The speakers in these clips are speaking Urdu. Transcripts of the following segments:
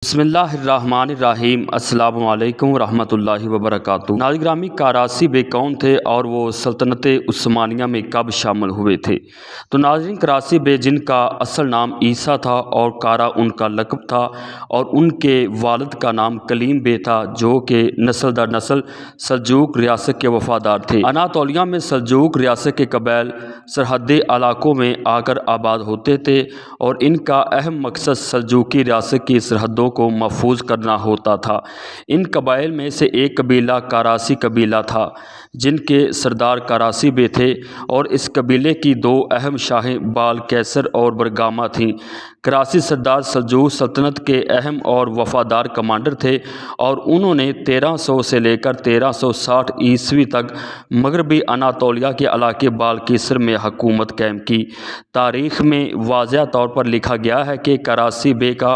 بسم اللہ الرحمن الرحیم۔ السلام علیکم ورحمۃ اللہ وبرکاتہ۔ ناظرین گرامی، کاراسی بے کون تھے اور وہ سلطنت عثمانیہ میں کب شامل ہوئے تھے؟ تو ناظرین، کاراسی بے جن کا اصل نام عیسیٰ تھا اور کارا ان کا لقب تھا، اور ان کے والد کا نام کلیم بے تھا، جو کہ نسل در نسل سلجوق ریاست کے وفادار تھے۔ اناطولیہ میں سلجوق ریاست کے قبائل سرحدی علاقوں میں آ کر آباد ہوتے تھے، اور ان کا اہم مقصد سلجوقی ریاست کی سرحدوں کو محفوظ کرنا ہوتا تھا۔ ان قبائل میں سے ایک قبیلہ کاراسی قبیلہ تھا، جن کے سردار کاراسی بے تھے، اور اس قبیلے کی دو اہم شاہیں بال کیسر اور برگامہ تھیں۔ کاراسی سردار سلجوق سلطنت کے اہم اور وفادار کمانڈر تھے، اور انہوں نے 1300 سے لے کر 1360 عیسوی تک مغربی اناطولیہ کے علاقے بال کیسر میں حکومت قائم کی۔ تاریخ میں واضح طور پر لکھا گیا ہے کہ کاراسی بے کا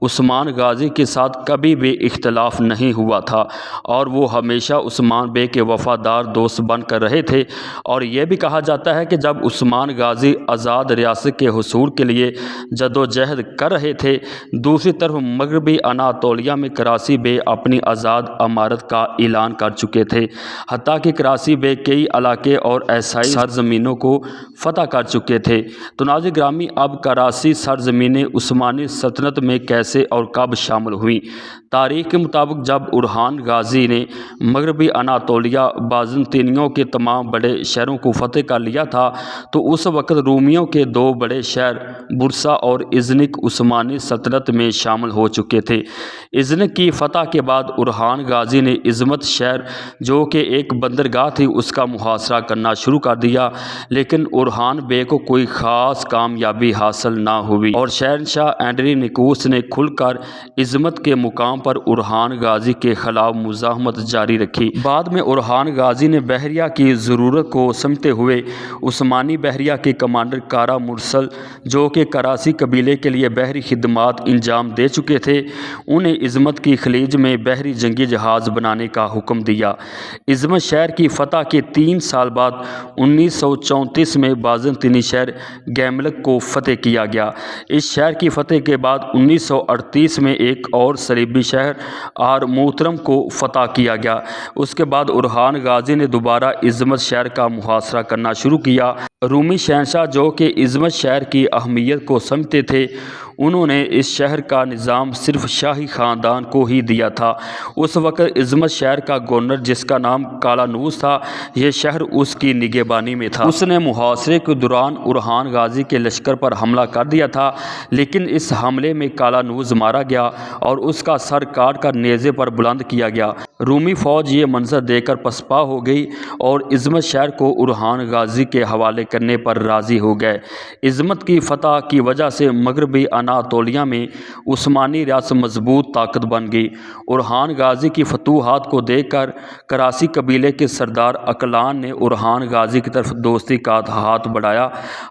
عثمان غازی کے ساتھ کبھی بھی اختلاف نہیں ہوا تھا، اور وہ ہمیشہ عثمان بے کے وفادار دوست بن کر رہے تھے۔ اور یہ بھی کہا جاتا ہے کہ جب عثمان غازی آزاد ریاست کے حصول کے لیے جدوجہد کر رہے تھے، دوسری طرف مغربی اناطولیہ میں کاراسی بے اپنی آزاد امارت کا اعلان کر چکے تھے، حتیٰ کہ کاراسی بے کئی علاقے اور عیسائی سرزمینوں کو فتح کر چکے تھے۔ تو ناظرین گرامی، اب کاراسی سرزمینیں عثمانی سلطنت میں کیسے اور کب شامل ہوئیں؟ تاریخ کے مطابق جب اورحان غازی نے مغربی اناطولیہ بازنطینیوں کے تمام بڑے شہروں کو فتح کر لیا تھا، تو اس وقت رومیوں کے دو بڑے شہر برسا اور ازنک عثمانی سلطنت میں شامل ہو چکے تھے۔ ازنک کی فتح کے بعد اورحان غازی نے عظمت شہر، جو کہ ایک بندرگاہ تھی، اس کا محاصرہ کرنا شروع کر دیا، لیکن اورحان بے کو کوئی خاص کامیابی حاصل نہ ہوئی، اور شہنشاہ اینڈری نکوس نے کھل کر عظمت کے مقام پر اورحان غازی کے خلاف مزاحمت جاری رکھی۔ بعد میں اورحان غازی نے بحریہ کی ضرورت کو سمجھتے ہوئے عثمانی بحریہ کے کمانڈر کارا مرسل، جو کہ کاراسی قبیلے کے لیے بحری خدمات انجام دے چکے تھے، انہیں عظمت کی خلیج میں بحری جنگی جہاز بنانے کا حکم دیا۔ عظمت شہر کی فتح کے 3 سال بعد 1934 میں بازنطینی شہر گیملک کو فتح کیا گیا۔ اس شہر کی فتح کے بعد 1938 میں ایک اور صلیبی شہر آرموترم کو فتح کیا گیا۔ اس کے بعد اورحان غازی نے دوبارہ عظمت شہر کا محاصرہ کرنا شروع کیا۔ رومی شہنشاہ، جو کہ عظمت شہر کی اہمیت کو سمجھتے تھے، انہوں نے اس شہر کا نظام صرف شاہی خاندان کو ہی دیا تھا۔ اس وقت عظمت شہر کا گورنر، جس کا نام کالانوس تھا، یہ شہر اس کی نگہبانی میں تھا۔ اس نے محاصرے کے دوران اورحان غازی کے لشکر پر حملہ کر دیا تھا، لیکن اس حملے میں کالانوس مارا گیا اور اس کا سر کاٹ کر نیزے پر بلند کیا گیا۔ رومی فوج یہ منظر دیکھ کر پسپا ہو گئی اور عظمت شہر کو اورحان غازی کے حوالے کرنے پر راضی ہو گئے۔ عظمت کی فتح کی وجہ سے مغربی اناطولیہ میں عثمانی ریاست مضبوط طاقت بن گئی۔ اورحان غازی کی فتوحات کو دیکھ کر کاراسی قبیلے کے سردار اکلان نے اورحان غازی کی طرف دوستی کا ہاتھ بڑھایا،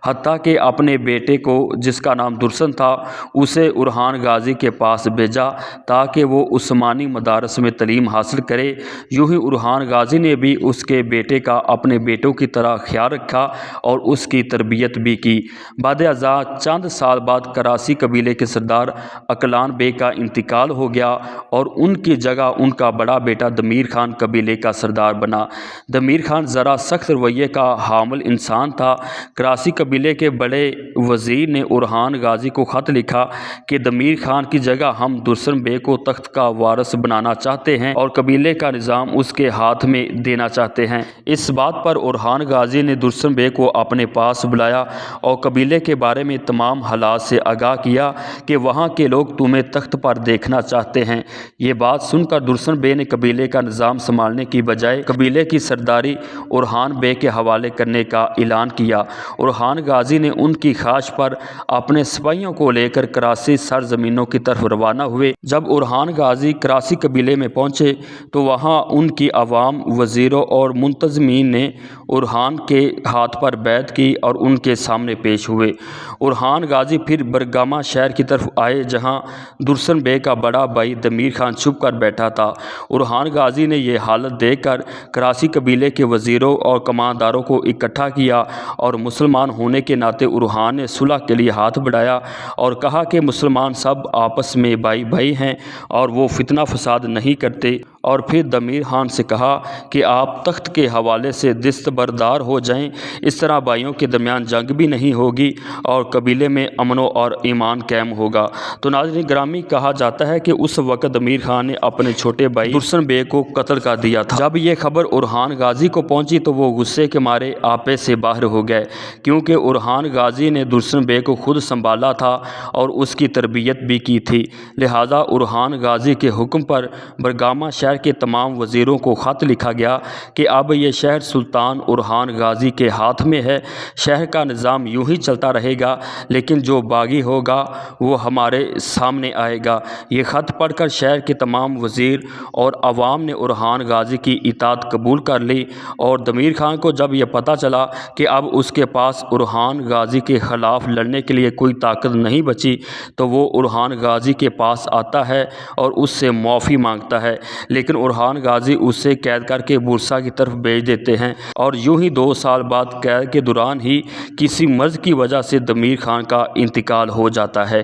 حتیٰ کہ اپنے بیٹے کو، جس کا نام درسن تھا، اسے اورحان غازی کے پاس بھیجا تاکہ وہ عثمانی مدارس میں تعلیم حاصل کرے۔ یوں ہی اورحان غازی نے بھی اس کے بیٹے کا اپنے بیٹوں کی طرح خیال رکھا اور اس کی تربیت بھی کی۔ بعد ازاں چند سال بعد کاراسی قبیلے کے سردار اکلان بے کا انتقال ہو گیا، اور ان کی جگہ ان کا بڑا بیٹا دمیر خان قبیلے کا سردار بنا۔ دمیر خان ذرا سخت رویے کا حامل انسان تھا۔ کاراسی قبیلے کے بڑے وزیر نے اورحان غازی کو خط لکھا کہ دمیر خان کی جگہ ہم درسن بے کو تخت کا وارث بنانا چاہتے ہیں اور قبیلے کا نظام اس کے ہاتھ میں دینا چاہتے ہیں۔ اس بات پر اورحان غازی نے درسن بے کو اپنے پاس بلایا اور قبیلے کے بارے میں تمام حالات سے آگاہ کیا کہ وہاں کے لوگ تمہیں تخت پر دیکھنا چاہتے ہیں۔ یہ بات سن کر درسن بے نے قبیلے کا نظام سنبھالنے کی بجائے قبیلے کی سرداری اورحان بے کے حوالے کرنے کا اعلان کیا۔ اورحان غازی نے ان کی خواہش پر اپنے سپاہیوں کو لے کر کاراسی سرزمینوں کی طرف روانہ ہوئے۔ جب اورحان غازی کاراسی قبیلے میں پہنچے تو وہاں ان کی عوام، وزیروں اور منتظمین نے اورحان کے ہاتھ پر بیعت کی اور ان کے سامنے پیش ہوئے۔ اورحان غازی پھر برگامہ شہر کی طرف آئے جہاں درسن بے کا بڑا بھائی دمیر خان چھپ کر بیٹھا تھا۔ اورحان غازی نے یہ حالت دیکھ کر کراسی قبیلے کے وزیروں اور کمانداروں کو اکٹھا کیا اور مسلمان ہونے کے ناطے اورحان نے صلح کے لیے ہاتھ بڑھایا اور کہا کہ مسلمان سب آپس میں بھائی بھائی ہیں اور وہ فتنہ فساد نہیں کرتے، اور پھر دمیر خان سے کہا کہ آپ تخت کے حوالے سے دستبردار ہو جائیں، اس طرح بھائیوں کے درمیان جنگ بھی نہیں ہوگی اور قبیلے میں امن اور ایمان قائم ہوگا۔ تو ناظرین گرامی، کہا جاتا ہے کہ اس وقت دمیر خان نے اپنے چھوٹے بھائی درسن بے کو قتل کر دیا تھا۔ جب یہ خبر اورحان غازی کو پہنچی تو وہ غصے کے مارے آپے سے باہر ہو گئے، کیونکہ اورحان غازی نے درسن بے کو خود سنبھالا تھا اور اس کی تربیت بھی کی تھی۔ لہٰذا اورحان غازی کے حکم پر برگامہ شہر کے تمام وزیروں کو خط لکھا گیا کہ اب یہ شہر سلطان اورحان غازی کے ہاتھ میں ہے، شہر کا نظام یوں ہی چلتا رہے گا، لیکن جو باغی ہوگا وہ ہمارے سامنے آئے گا۔ یہ خط پڑھ کر شہر کے تمام وزیر اور عوام نے اورحان غازی کی اطاعت قبول کر لی، اور دمیر خان کو جب یہ پتہ چلا کہ اب اس کے پاس اورحان غازی کے خلاف لڑنے کے لیے کوئی طاقت نہیں بچی تو وہ اورحان غازی کے پاس آتا ہے اور اس سے معافی مانگتا ہے، لیکن اورحان غازی اسے قید کر کے بورسا کی طرف بھیج دیتے ہیں، اور یوں ہی 2 سال بعد قید کے دوران ہی کسی مرض کی وجہ سے دمیر خان کا انتقال ہو جاتا ہے۔